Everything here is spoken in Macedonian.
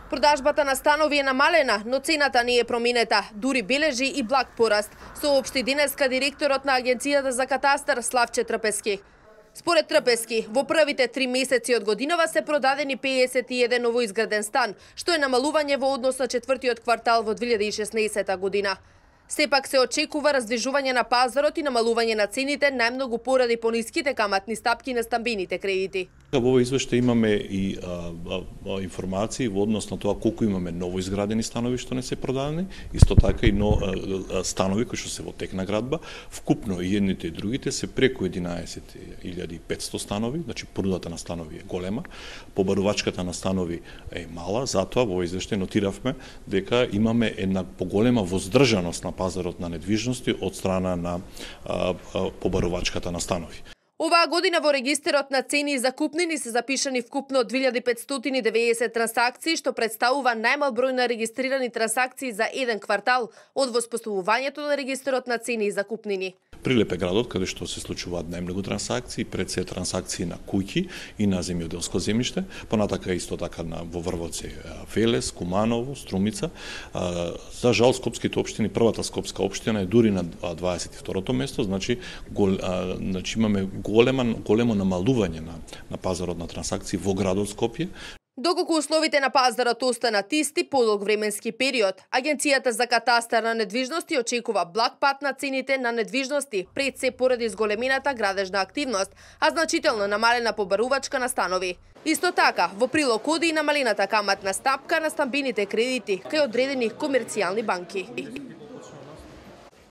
Продажбата на станови е намалена, но цената не е променета, дури бележи и благ пораст, соопшти денеска директорот на Агенцијата за катастар Славче Трпески. Според Трпески, во првите 3 месеци од годинава се продадени 51 новоизграден стан, што е намалување во однос на четвртиот квартал во 2016 година. Сепак се очекува раздвижување на пазарот и намалување на цените најмногу поради пониските каматни стапки на стамбените кредити. Во овој извештај имаме и информации во однос на тоа колку имаме новоизградени станови што не се продадени, исто така и станови кои што се во тек на градба, вкупно и едните и другите се преку 11.500 станови, значи понудата на станови е голема, побарувачката на станови е мала, затоа во извештај нотиравме дека имаме една поголема воздржаност на пазарот на недвижности од страна на побарувачката на станови. Оваа година во регистерот на цени и закупнини се запишани вкупно 2590 трансакции, што представува најмал број на регистрирани трансакции за еден квартал од воспоставувањето на регистерот на цени и закупнини. Прилеп е градот каде што се случуваат најмногу трансакции, пред се трансакции на куќи и на земјоделско земјиште, понатака исто така во Врвоце, Велес, Куманово, Струмица. За жал скопските општини, првата скопска општина е дури на 22-то место, значи имаме големо намалување на пазарот на трансакции во градот Скопје. Доколку условите на пазарот останат исти подолг временски период, Агенцијата за катастар на недвижности очекува благ пат на цените на недвижности, пред се поради зголемената градежна активност, а значително намалена побарувачка на станови. Исто така, во прилог оди и намалената каматна стапка на стамбените кредити кај одредени комерцијални банки.